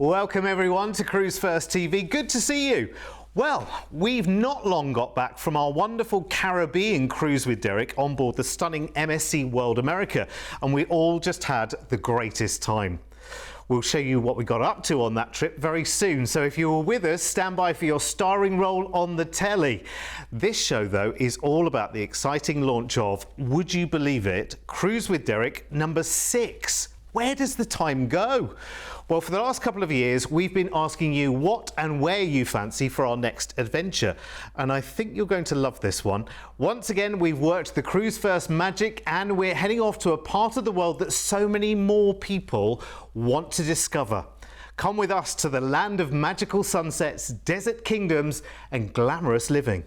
Welcome everyone to Cruise1st TV. Good to see you. Well, we've not long got back from our wonderful Caribbean cruise with Derek on board the stunning MSC World America, and we all just had the greatest time. We'll show you what we got up to on that trip very soon, so if you were with us, stand by for your starring role on the telly. This show, though, is all about the exciting launch of, would you believe it, Cruise with Derek number 6. Where does the time go? Well, for the last couple of years, we've been asking you what and where you fancy for our next adventure. And I think you're going to love this one. Once again, we've worked the Cruise1st magic and we're heading off to a part of the world that so many more people want to discover. Come with us to the land of magical sunsets, desert kingdoms, and glamorous living.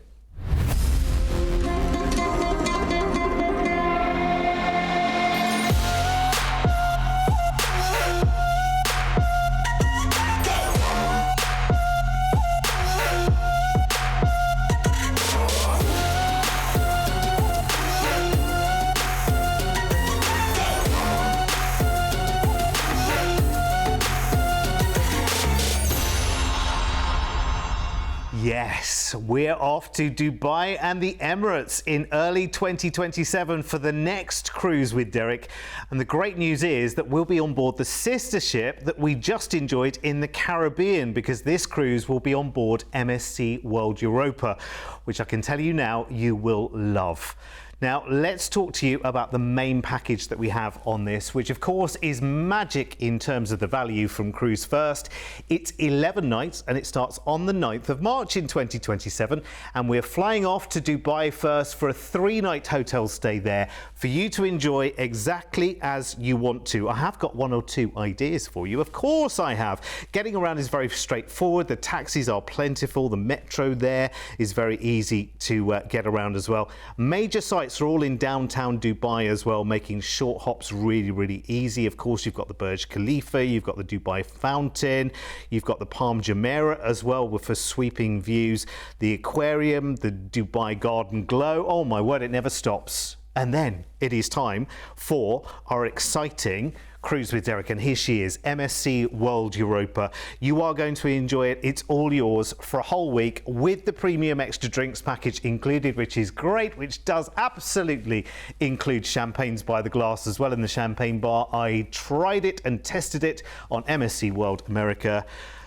Yes, we're off to Dubai and the Emirates in early 2027 for the next cruise with Derek. And the great news is that we'll be on board the sister ship that we just enjoyed in the Caribbean, because this cruise will be on board MSC World Europa, which I can tell you now you will love. Now, let's talk to you about the main package that we have on this, which of course is magic in terms of the value from Cruise1st. It's 11 nights and it starts on the 9th of March in 2027. And we're flying off to Dubai first for a 3-night hotel stay there for you to enjoy exactly as you want to. I have got 1 or 2 ideas for you. Of course I have. Getting around is very straightforward. The taxis are plentiful. The metro there is very easy to get around as well. Major sites are all in downtown Dubai as well, making short hops really easy. Of course, you've got the Burj Khalifa, you've got the Dubai Fountain, you've got the Palm Jumeirah as well for sweeping views, the aquarium, the Dubai Garden Glow. Oh my word, it never stops. And then it is time for our exciting Cruise with Derek, and here she is, MSC World Europa. You are going to enjoy it. It's all yours for a whole week with the premium extra drinks package included, which is great, which does absolutely include champagnes by the glass as well in the champagne bar. I tried it and tested it on MSC World America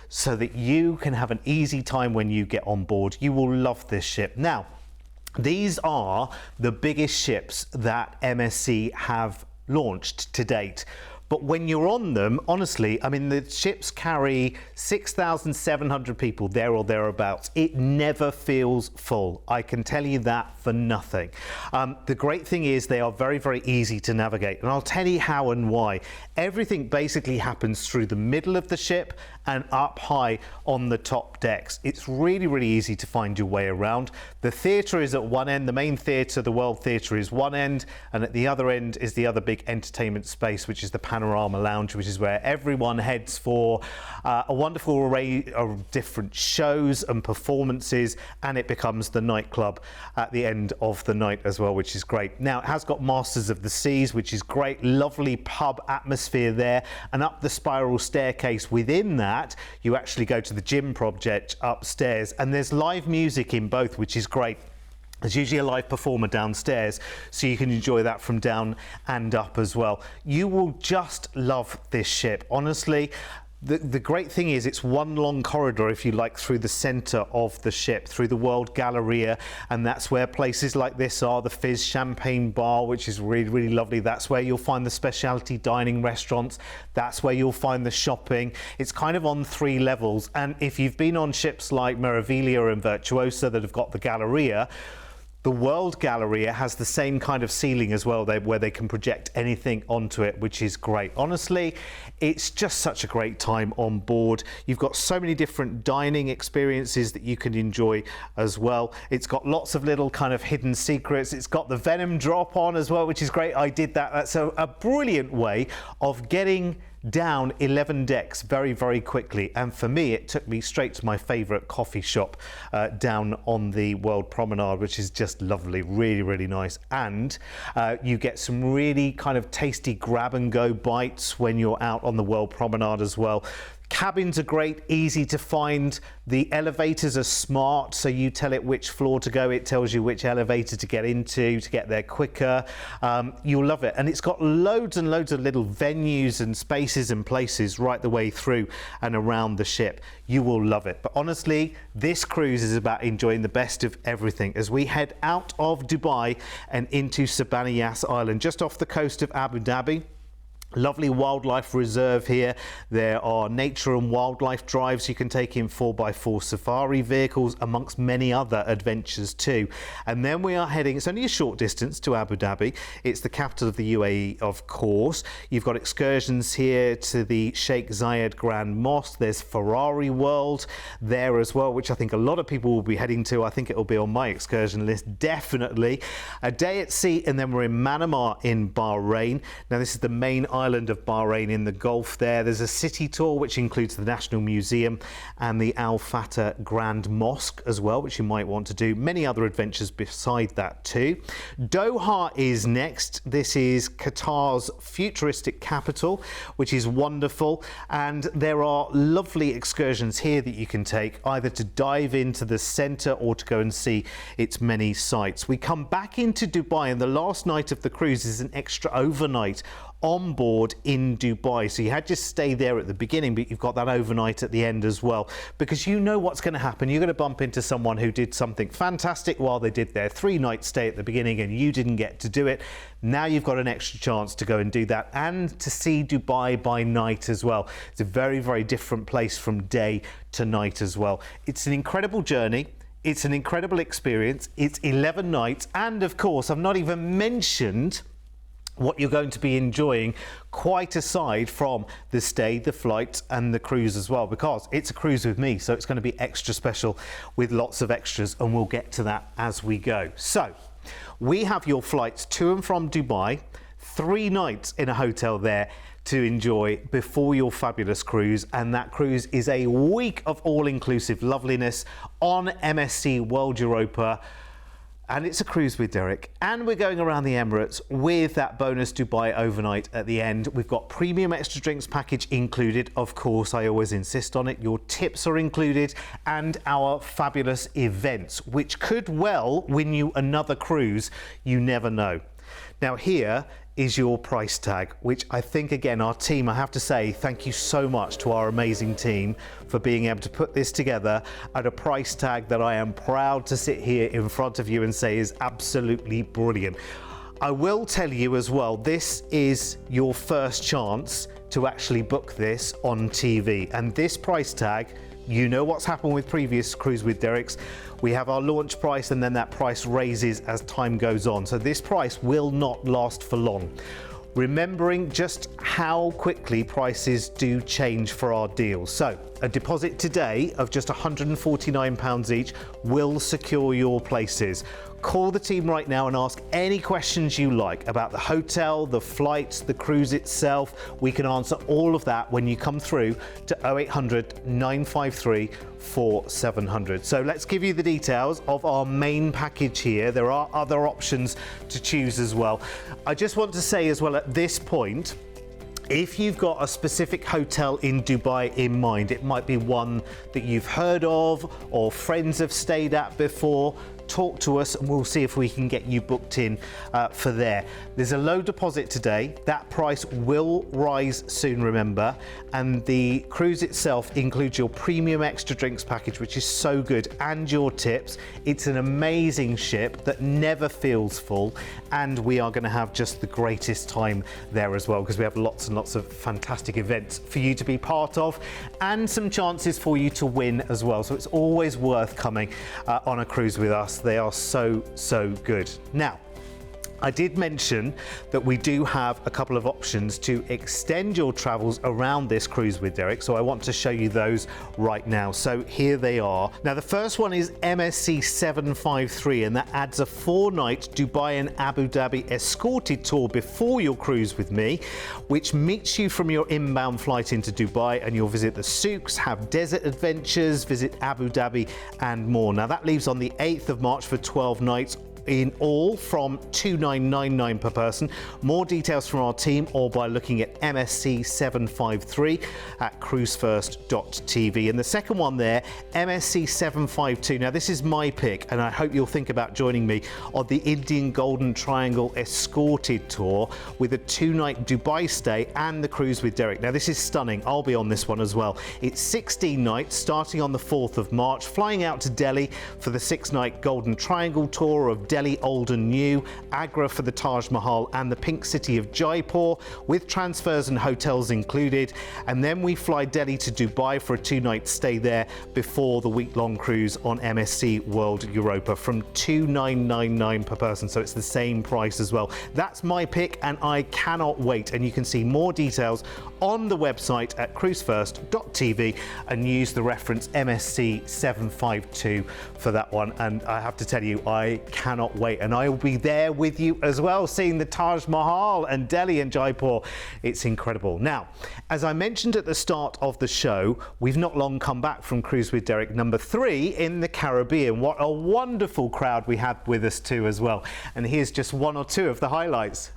so that you can have an easy time when you get on board. You will love this ship. Now, these are the biggest ships that MSC have launched to date. But when you're on them, honestly, I mean, the ships carry 6,700 people there or thereabouts. It never feels full. I can tell you that for nothing. The great thing is they are very easy to navigate. And I'll tell you how and why. Everything basically happens through the middle of the ship and up high on the top decks. It's really easy to find your way around. The theatre is at one end, the main theatre, the World Theatre is one end, and at the other end is the other big entertainment space, which is the Panorama Lounge, which is where everyone heads for a wonderful array of different shows and performances, and it becomes the nightclub at the end of the night as well, which is great. Now, it has got Masters of the Seas, which is great, lovely pub atmosphere there, and up the spiral staircase within that, you actually go to the gym project upstairs, and there's live music in both, which is great. There's usually a live performer downstairs, so you can enjoy that from down and up as well. You will just love this ship, honestly. The great thing is it's one long corridor, if you like, through the centre of the ship, through the World Galleria, and that's where places like this are, the Fizz Champagne Bar, which is really lovely. That's where you'll find the specialty dining restaurants. That's where you'll find the shopping. It's kind of on 3 levels, and if you've been on ships like Meraviglia and Virtuosa that have got the Galleria, the World Galleria has the same kind of ceiling as well, where they can project anything onto it, which is great. Honestly, it's just such a great time on board. You've got so many different dining experiences that you can enjoy as well. It's got lots of little kind of hidden secrets. It's got the Venom drop on as well, which is great. I did that. That's a brilliant way of getting down 11 decks very quickly, and for me it took me straight to my favorite coffee shop down on the World Promenade, which is just lovely, really nice. And you get some really kind of tasty grab and go bites when you're out on the World Promenade as well. Cabins are great, easy to find. The elevators are smart, so you tell it which floor to go, it tells you which elevator to get into to get there quicker. You'll love it. And it's got loads and loads of little venues and spaces and places right the way through and around the ship. You will love it. But honestly, this cruise is about enjoying the best of everything as we head out of Dubai and into Sabana Yas Island, just off the coast of Abu Dhabi. Lovely wildlife reserve here. There are nature and wildlife drives you can take in 4x4 safari vehicles, amongst many other adventures too. And then we are heading, it's only a short distance to Abu Dhabi. It's the capital of the UAE, of course. You've got excursions here to the Sheikh Zayed Grand Mosque. There's Ferrari World there as well, which I think a lot of people will be heading to. I think it will be on my excursion list, definitely. A day at sea, and then we're in Manama in Bahrain. Now this is the main island of Bahrain in the Gulf there. There's a city tour which includes the National Museum and the Al Fatah Grand Mosque as well, which you might want to do. Many other adventures beside that too. Doha is next. This is Qatar's futuristic capital, which is wonderful, and there are lovely excursions here that you can take, either to dive into the centre or to go and see its many sites. We come back into Dubai, and the last night of the cruise is an extra overnight on board in Dubai. So you had to stay there at the beginning, but you've got that overnight at the end as well, because you know what's going to happen. You're going to bump into someone who did something fantastic while they did their 3-night stay at the beginning and you didn't get to do it. Now you've got an extra chance to go and do that and to see Dubai by night as well. It's a very, very different place from day to night as well. It's an incredible journey. It's an incredible experience. It's 11 nights. And of course, I've not even mentioned what you're going to be enjoying, quite aside from the stay, the flights and the cruise as well, because it's a cruise with me, so it's going to be extra special with lots of extras, and we'll get to that as we go. So we have your flights to and from Dubai, 3 nights in a hotel there to enjoy before your fabulous cruise, and that cruise is a week of all-inclusive loveliness on MSC World Europa. And it's a cruise with Derek, and we're going around the Emirates with that bonus Dubai overnight at the end. We've got premium extra drinks package included, of course, I always insist on it. Your tips are included, and our fabulous events, which could well win you another cruise. You never know. Now here is your price tag, which I think, again, our team, I have to say thank you so much to our amazing team for being able to put this together at a price tag that I am proud to sit here in front of you and say is absolutely brilliant. I will tell you as well, this is your first chance to actually book this on TV, and this price tag, you know what's happened with previous Cruise with Derek's. We have our launch price, and then that price raises as time goes on. So this price will not last for long. Remembering just how quickly prices do change for our deals. So a deposit today of just £149 each will secure your places. Call the team right now and ask any questions you like about the hotel, the flights, the cruise itself. We can answer all of that when you come through to 0800 953 4700. So let's give you the details of our main package here. There are other options to choose as well. I just want to say as well at this point, if you've got a specific hotel in Dubai in mind, it might be one that you've heard of or friends have stayed at before, talk to us and we'll see if we can get you booked in for there. There's a low deposit today. That price will rise soon, remember, and the cruise itself includes your premium extra drinks package, which is so good, and your tips. It's an amazing ship that never feels full, and we are going to have just the greatest time there as well, because we have lots and lots of fantastic events for you to be part of and some chances for you to win as well. So it's always worth coming on a cruise with us. They are so good. Now, I did mention that we do have a couple of options to extend your travels around this Cruise with Derek, so I want to show you those right now. So here they are. Now the first one is MSC 753, and that adds a 4-night Dubai and Abu Dhabi escorted tour before your cruise with me, which meets you from your inbound flight into Dubai, and you'll visit the souks, have desert adventures, visit Abu Dhabi and more. Now that leaves on the 8th of March for 12 nights, in all from $2,999 per person. More details from our team or by looking at MSC 753 at Cruise1st.tv. And the second one there, MSC 752. Now this is my pick, and I hope you'll think about joining me on the Indian Golden Triangle Escorted Tour with a 2-night Dubai stay and the cruise with Derek. Now this is stunning. I'll be on this one as well. It's 16 nights starting on the 4th of March, flying out to Delhi for the 6-night Golden Triangle Tour of Delhi Old and New, Agra for the Taj Mahal and the Pink City of Jaipur, with transfers and hotels included. And then we fly Delhi to Dubai for a 2-night stay there before the week-long cruise on MSC World Europa from $2,999 per person. So it's the same price as well. That's my pick and I cannot wait. And you can see more details on the website at Cruise1st.tv and use the reference MSC 752 for that one. And I have to tell you, I cannot wait. And I will be there with you as well, seeing the Taj Mahal and Delhi and Jaipur. It's incredible. Now, as I mentioned at the start of the show, we've not long come back from Cruise with Derek number 3 in the Caribbean. What a wonderful crowd we had with us too as well. And here's just one or two of the highlights.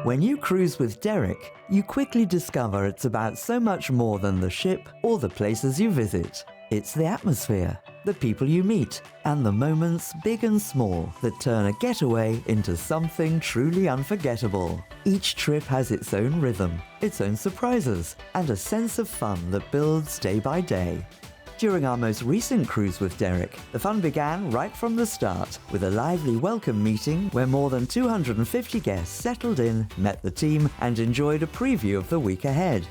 When you cruise with Derek, you quickly discover it's about so much more than the ship or the places you visit. It's the atmosphere, the people you meet, and the moments, big and small, that turn a getaway into something truly unforgettable. Each trip has its own rhythm, its own surprises, and a sense of fun that builds day by day. During our most recent cruise with Derek, the fun began right from the start with a lively welcome meeting where more than 250 guests settled in, met the team, and enjoyed a preview of the week ahead.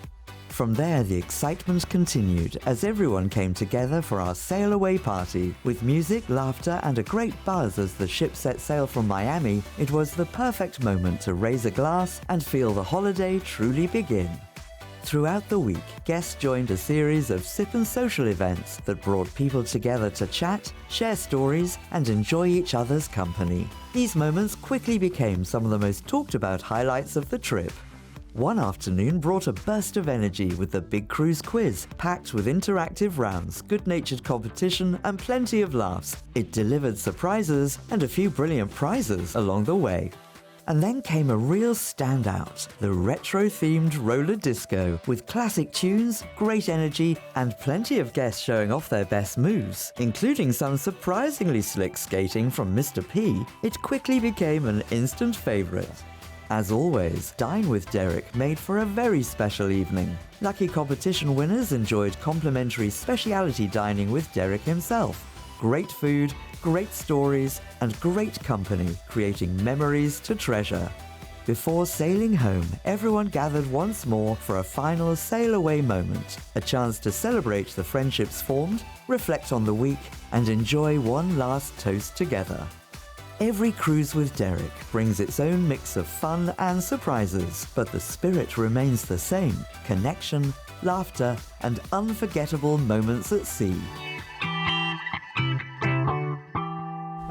From there, the excitement continued as everyone came together for our sail away party. With music, laughter, and a great buzz as the ship set sail from Miami, it was the perfect moment to raise a glass and feel the holiday truly begin. Throughout the week, guests joined a series of sip and social events that brought people together to chat, share stories, and enjoy each other's company. These moments quickly became some of the most talked about highlights of the trip. One afternoon brought a burst of energy with the Big Cruise Quiz, packed with interactive rounds, good-natured competition, and plenty of laughs. It delivered surprises and a few brilliant prizes along the way. And then came a real standout, the retro-themed roller disco, with classic tunes, great energy, and plenty of guests showing off their best moves, including some surprisingly slick skating from Mr. P. It quickly became an instant favourite. As always, Dine with Derek made for a very special evening. Lucky competition winners enjoyed complimentary speciality dining with Derek himself. Great food, great stories, and great company, creating memories to treasure. Before sailing home, everyone gathered once more for a final sail-away moment, a chance to celebrate the friendships formed, reflect on the week, and enjoy one last toast together. Every cruise with Derek brings its own mix of fun and surprises, but the spirit remains the same: connection, laughter, and unforgettable moments at sea.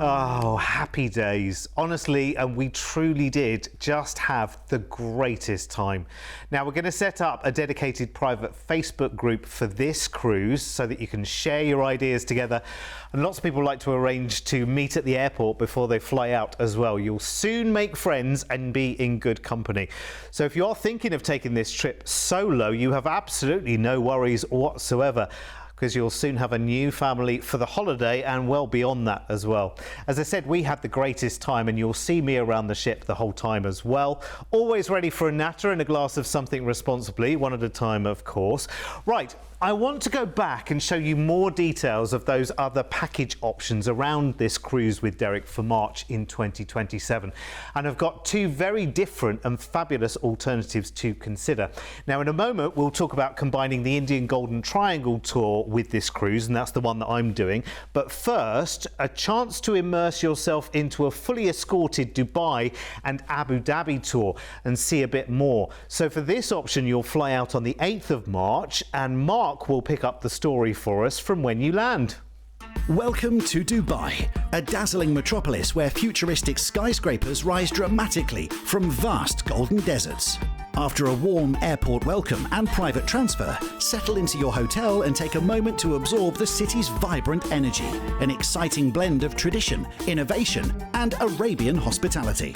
Oh, happy days. Honestly, and we truly did just have the greatest time. Now, we're going to set up a dedicated private Facebook group for this cruise so that you can share your ideas together. And lots of people like to arrange to meet at the airport before they fly out as well. You'll soon make friends and be in good company. So if you're thinking of taking this trip solo, you have absolutely no worries whatsoever, because you'll soon have a new family for the holiday and well beyond that as well. As I said, we had the greatest time and you'll see me around the ship the whole time as well. Always ready for a natter and a glass of something responsibly, one at a time of course. Right, I want to go back and show you more details of those other package options around this cruise with Derek for March in 2027. And I've got two very different and fabulous alternatives to consider. Now, in a moment, we'll talk about combining the Indian Golden Triangle Tour with this cruise, and that's the one that I'm doing. But first, a chance to immerse yourself into a fully escorted Dubai and Abu Dhabi tour and see a bit more. So for this option, you'll fly out on the 8th of March, and Mark will pick up the story for us from when you land. Welcome to Dubai, a dazzling metropolis where futuristic skyscrapers rise dramatically from vast golden deserts. After a warm airport welcome and private transfer, settle into your hotel and take a moment to absorb the city's vibrant energy, an exciting blend of tradition, innovation, and Arabian hospitality.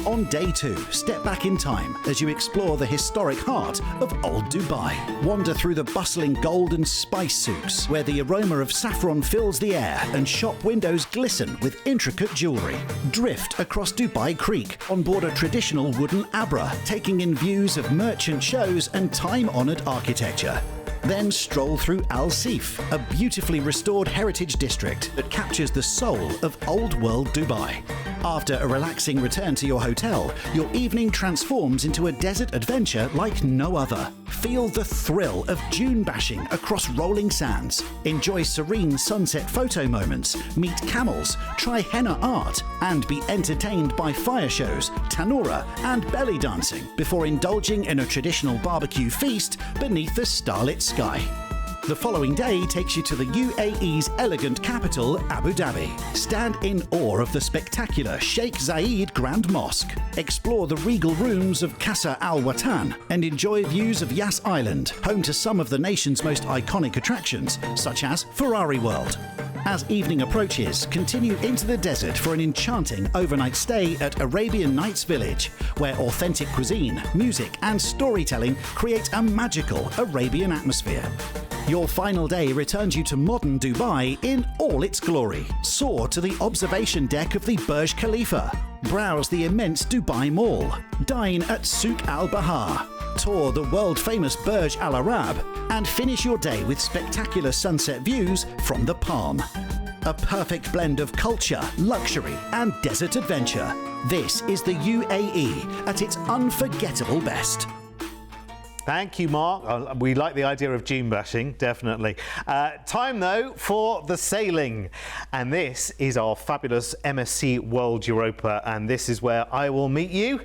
On day 2, step back in time as you explore the historic heart of Old Dubai. Wander through the bustling gold and spice souks, where the aroma of saffron fills the air and shop windows glisten with intricate jewellery. Drift across Dubai Creek on board a traditional wooden abra, taking in views of merchant shows and time-honoured architecture. Then stroll through Al Seef, a beautifully restored heritage district that captures the soul of old world Dubai. After a relaxing return to your hotel, your evening transforms into a desert adventure like no other. Feel the thrill of dune bashing across rolling sands. Enjoy serene sunset photo moments, meet camels, try henna art, and be entertained by fire shows, tanura, and belly dancing before indulging in a traditional barbecue feast beneath the starlit sky. The following day takes you to the UAE's elegant capital, Abu Dhabi. Stand in awe of the spectacular Sheikh Zayed Grand Mosque. Explore the regal rooms of Qasr Al Watan and enjoy views of Yas Island, home to some of the nation's most iconic attractions, such as Ferrari World. As evening approaches, continue into the desert for an enchanting overnight stay at Arabian Nights Village, where authentic cuisine, music, and storytelling create a magical Arabian atmosphere. Your final day returns you to modern Dubai in all its glory. Soar to the observation deck of the Burj Khalifa. Browse the immense Dubai Mall. Dine at Souk Al Bahar. Tour the world-famous Burj Al Arab. And finish your day with spectacular sunset views from the Palm. A perfect blend of culture, luxury, and desert adventure. This is the UAE at its unforgettable best. Thank you, Mark. We like the idea of dune bashing, definitely. Time, though, for the sailing. And this is our fabulous MSC World Europa, and this is where I will meet you.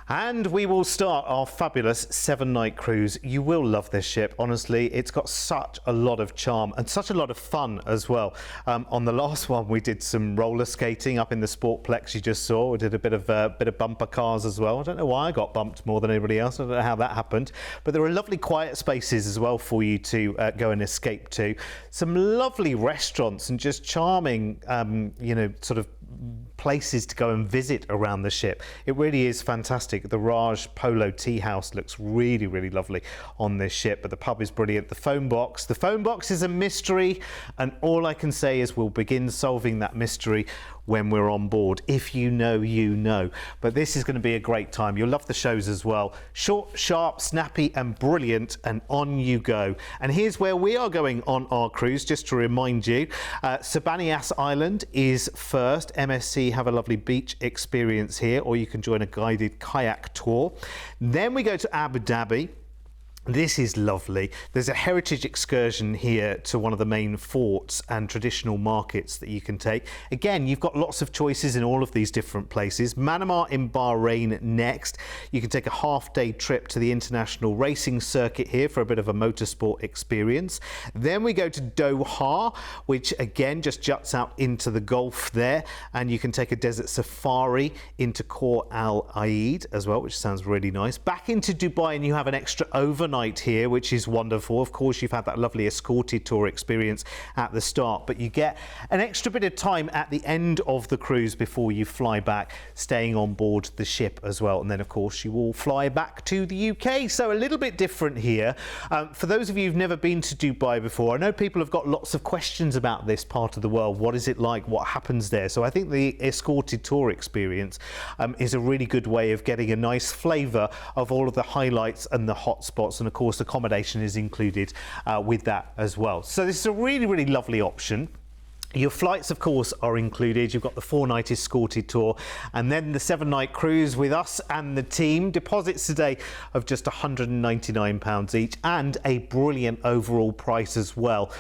And we will start our fabulous 7-night cruise. You will love this ship, honestly. It's got such a lot of charm and such a lot of fun as well. On the last one, we did some roller skating up in the Sportplex you just saw. We did a bit of bumper cars as well. I don't know why I got bumped more than anybody else. I don't know how that happened. But there are lovely quiet spaces as well for you to go and escape to. Some lovely restaurants and just charming, sort of places to go and visit around the ship. It really is fantastic. The Raj Polo Tea House looks really, really lovely on this ship, but the pub is brilliant. The phone box is a mystery, and all I can say is we'll begin solving that mystery when we're on board. If you know, you know. But this is going to be a great time. You'll love the shows as well. Short, sharp, snappy and brilliant, and on you go. And here's where we are going on our cruise, just to remind you. Sabanias Island is first. MSC have a lovely beach experience here, or you can join a guided kayak tour. Then we go to Abu Dhabi. This is lovely. There's a heritage excursion here to one of the main forts and traditional markets that you can take. Again, you've got lots of choices in all of these different places. Manama in Bahrain next. You can take a half-day trip to the international racing circuit here for a bit of a motorsport experience. Then we go to Doha, which again just juts out into the Gulf there, and you can take a desert safari into Khor Al Aid as well, which sounds really nice. Back into Dubai, and you have an extra overnight here, which is wonderful. Of course, you've had that lovely escorted tour experience at the start, but you get an extra bit of time at the end of the cruise before you fly back, staying on board the ship as well. And then, of course, you will fly back to the UK. So a little bit different here. For those of you who've never been to Dubai before, I know people have got lots of questions about this part of the world. What is it like? What happens there? So I think the escorted tour experience is a really good way of getting a nice flavour of all of the highlights and the hot spots. And of course, accommodation is included with that as well. So this is a really, really lovely option. Your flights, of course, are included. You've got the 4-night escorted tour and then the 7-night cruise with us and the team. Deposits today of just £199 each, and a brilliant overall price as well.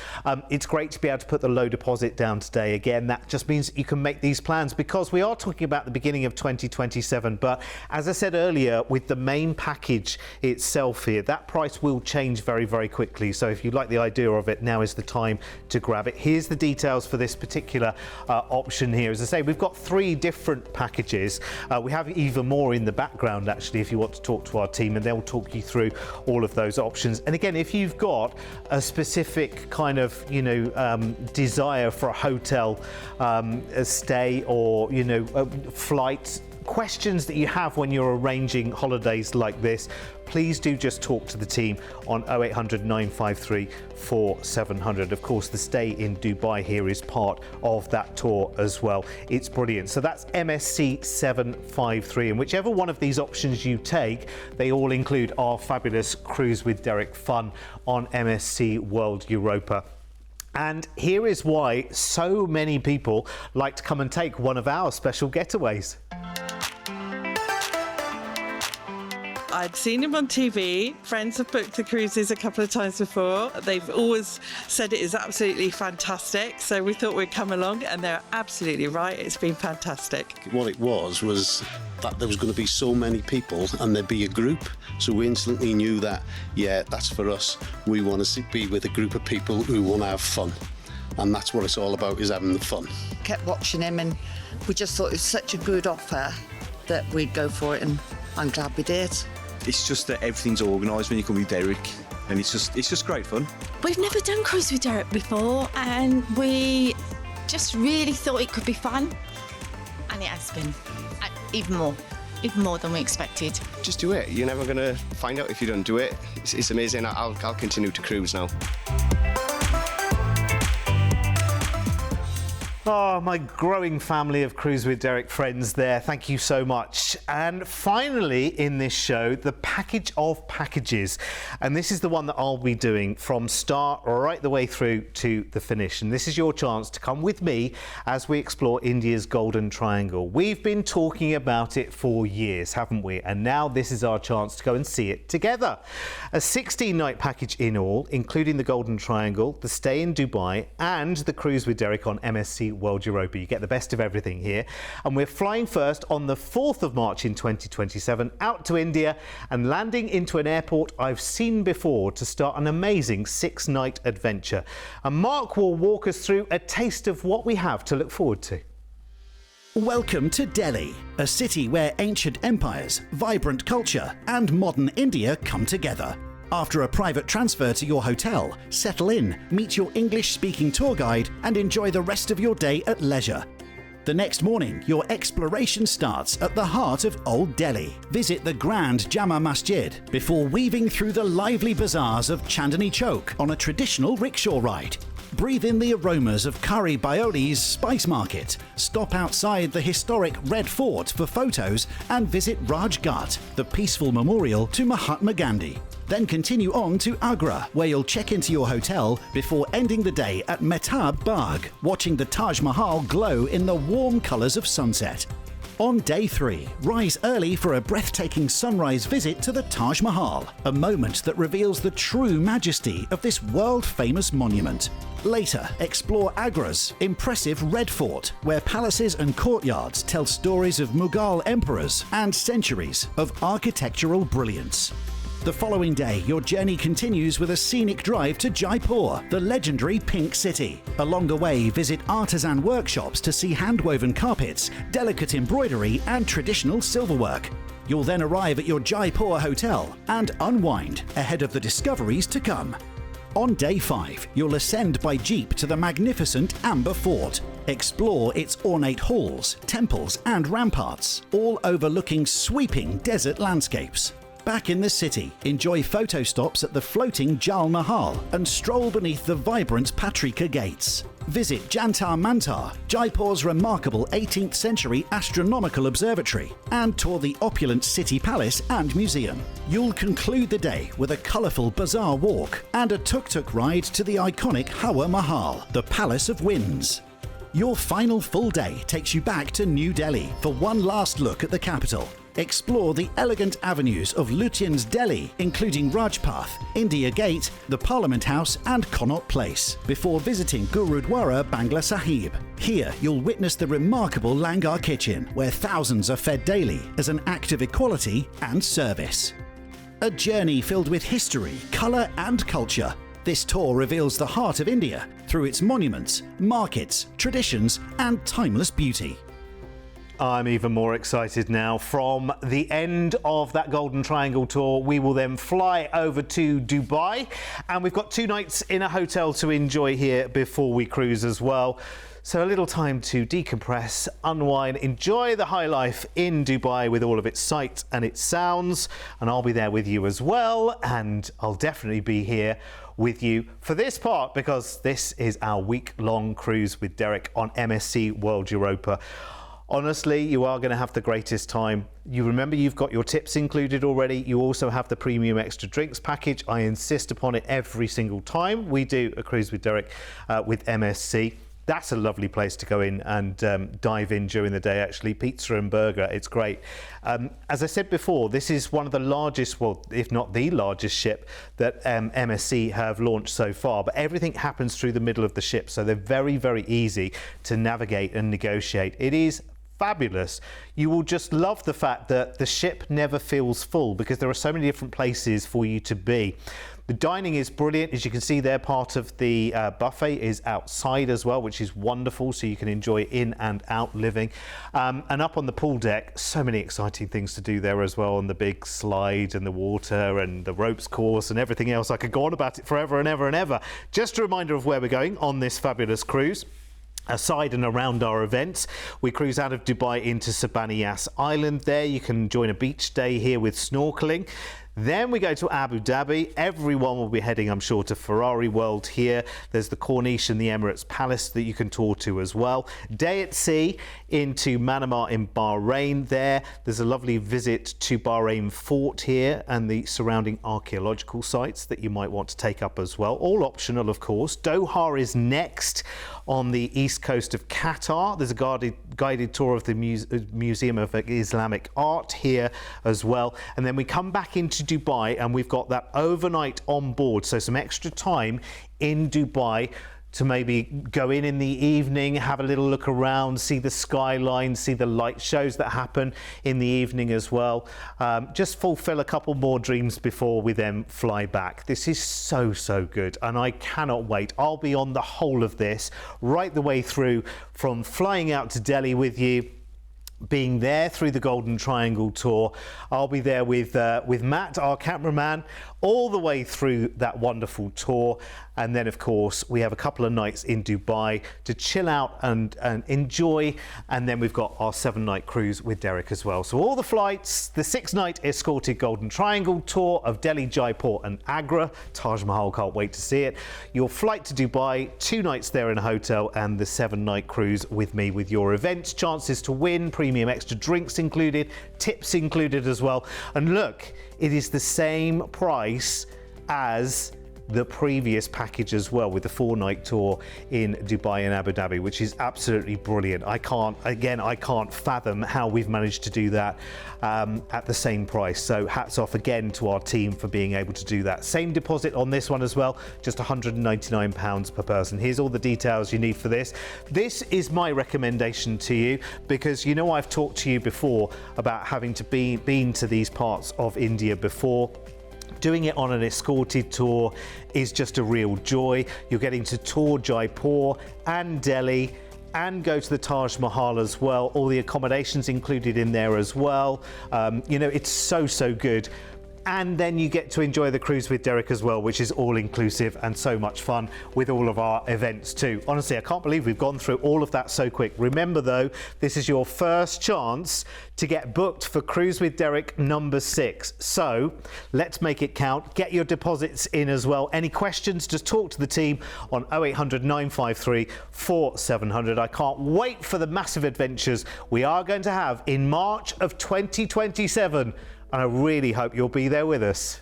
It's great to be able to put the low deposit down today. Again, that just means that you can make these plans, because we are talking about the beginning of 2027. But as I said earlier, with the main package itself here, that price will change very, very quickly. So if you like the idea of it, now is the time to grab it. Here's the details for this particular option here. As I say, we've got 3 different packages. We have even more in the background, actually, if you want to talk to our team, and they'll talk you through all of those options. And again, if you've got a specific kind of, desire for a hotel a stay, or, flight, questions that you have when you're arranging holidays like this, please do just talk to the team on 0800 953 4700. Of course, the stay in Dubai here is part of that tour as well. It's brilliant. So that's MSC 753, and whichever one of these options you take, they all include our fabulous Cruise with Derek fun on MSC World Europa. And here is why so many people like to come and take one of our special getaways. I'd seen him on TV. Friends have booked the cruises a couple of times before. They've always said it is absolutely fantastic. So we thought we'd come along, and they're absolutely right. It's been fantastic. What it was that there was going to be so many people and there'd be a group. So we instantly knew that, yeah, that's for us. We want to be with a group of people who want to have fun. And that's what it's all about, is having the fun. Kept watching him, and we just thought it was such a good offer that we'd go for it, and I'm glad we did. It's just that everything's organised when you come with Derek, and it's just great fun. We've never done Cruise with Derek before, and we just really thought it could be fun, and it has been even more than we expected. Just do it. You're never going to find out if you don't do it. It's amazing. I'll continue to cruise now. Oh, my growing family of Cruise with Derek friends there. Thank you so much. And finally in this show, the package of packages. And this is the one that I'll be doing from start right the way through to the finish. And this is your chance to come with me as we explore India's Golden Triangle. We've been talking about it for years, haven't we? And now this is our chance to go and see it together. A 16-night package in all, including the Golden Triangle, the stay in Dubai, and the Cruise with Derek on MSC World Europa. You get the best of everything here. And we're flying first on the 4th of March in 2027 out to India and landing into an airport I've seen before to start an amazing 6-night adventure. And Mark will walk us through a taste of what we have to look forward to. Welcome to Delhi, a city where ancient empires, vibrant culture, and modern India come together. After a private transfer to your hotel, settle in, meet your English-speaking tour guide, and enjoy the rest of your day at leisure. The next morning, your exploration starts at the heart of Old Delhi. Visit the grand Jama Masjid before weaving through the lively bazaars of Chandni Chowk on a traditional rickshaw ride. Breathe in the aromas of Kari Baioli's Spice Market, stop outside the historic Red Fort for photos, and visit Raj Ghat, the peaceful memorial to Mahatma Gandhi. Then continue on to Agra, where you'll check into your hotel before ending the day at Mehtab Bagh, watching the Taj Mahal glow in the warm colours of sunset. On day 3, rise early for a breathtaking sunrise visit to the Taj Mahal, a moment that reveals the true majesty of this world-famous monument. Later, explore Agra's impressive Red Fort, where palaces and courtyards tell stories of Mughal emperors and centuries of architectural brilliance. The following day, your journey continues with a scenic drive to Jaipur, the legendary Pink City. Along the way, visit artisan workshops to see hand-woven carpets, delicate embroidery, and traditional silverwork. You'll then arrive at your Jaipur hotel and unwind ahead of the discoveries to come. On day 5, you'll ascend by jeep to the magnificent Amber Fort. Explore its ornate halls, temples, and ramparts, all overlooking sweeping desert landscapes. Back in the city, enjoy photo stops at the floating Jal Mahal and stroll beneath the vibrant Patrika Gates. Visit Jantar Mantar, Jaipur's remarkable 18th century astronomical observatory, and tour the opulent city palace and museum. You'll conclude the day with a colourful bazaar walk and a tuk-tuk ride to the iconic Hawa Mahal, the Palace of Winds. Your final full day takes you back to New Delhi for one last look at the capital. Explore the elegant avenues of Lutyens Delhi, including Rajpath, India Gate, the Parliament House and Connaught Place, before visiting Gurudwara Bangla Sahib. Here, you'll witness the remarkable Langar Kitchen, where thousands are fed daily as an act of equality and service. A journey filled with history, colour and culture. This tour reveals the heart of India through its monuments, markets, traditions, and timeless beauty. I'm even more excited now. From the end of that Golden Triangle tour, we will then fly over to Dubai, and we've got 2 nights in a hotel to enjoy here before we cruise as well. So a little time to decompress, unwind, enjoy the high life in Dubai with all of its sights and its sounds. And I'll be there with you as well, and I'll definitely be here with you for this part, because this is our week-long cruise with Derek on MSC World Europa. Honestly, you are going to have the greatest time. You remember you've got your tips included already. You also have the premium extra drinks package. I insist upon it every single time we do a cruise with Derek with MSC. That's a lovely place to go in and dive in during the day, actually. Pizza and burger, it's great. As I said before, this is one of the largest, well, if not the largest ship that MSC have launched so far, but everything happens through the middle of the ship, so they're very, very easy to navigate and negotiate. It is fabulous. You will just love the fact that the ship never feels full, because there are so many different places for you to be. The dining is brilliant. As you can see there, part of the buffet is outside as well, which is wonderful, so you can enjoy in and out living. And up on the pool deck, so many exciting things to do there as well, on the big slide and the water and the ropes course and everything else. I could go on about it forever and ever and ever. Just a reminder of where we're going on this fabulous cruise. Aside and around our events, we cruise out of Dubai into Sabaniyas Island. There you can join a beach day here with snorkeling. Then we go to Abu Dhabi. Everyone will be heading, I'm sure, to Ferrari World here. There's the Corniche and the Emirates Palace that you can tour to as well. Day at sea into Manamah in Bahrain there. There's a lovely visit to Bahrain Fort here and the surrounding archaeological sites that you might want to take up as well. All optional, of course. Doha is next on the east coast of Qatar. There's a guided tour of the Museum of Islamic Art here as well. And then we come back into Dubai, and we've got that overnight on board, so some extra time in Dubai to maybe go in the evening, have a little look around, see the skyline, see the light shows that happen in the evening as well. Just fulfill a couple more dreams before we then fly back. This is so, so good, and I cannot wait. I'll be on the whole of this right the way through, from flying out to Delhi with you, being there through the Golden Triangle tour. I'll be there with Matt, our cameraman, all the way through that wonderful tour. And then, of course, we have a couple of nights in Dubai to chill out and enjoy. And then we've got our 7-night cruise with Derek as well. So all the flights, the 6-night escorted Golden Triangle tour of Delhi, Jaipur and Agra. Taj Mahal, can't wait to see it. Your flight to Dubai, 2 nights there in a hotel, and the 7-night cruise with me with your events. Chances to win, premium extra drinks included, tips included as well. And look, it is the same price as the previous package as well, with the 4-night tour in Dubai and Abu Dhabi, which is absolutely brilliant. I can't fathom how we've managed to do that at the same price. So hats off again to our team for being able to do that. Same deposit on this one as well, just £199 per person. Here's all the details you need for this. This is my recommendation to you, because you know I've talked to you before about having to been to these parts of India before. Doing it on an escorted tour is just a real joy. You're getting to tour Jaipur and Delhi and go to the Taj Mahal as well. All the accommodations included in there as well. You know, it's so, so good. And then you get to enjoy the cruise with Derek as well, which is all inclusive and so much fun with all of our events too. Honestly, I can't believe we've gone through all of that so quick. Remember though, this is your first chance to get booked for Cruise with Derek number 6. So let's make it count. Get your deposits in as well. Any questions, just talk to the team on 0800 953 4700. I can't wait for the massive adventures we are going to have in March of 2027. And I really hope you'll be there with us.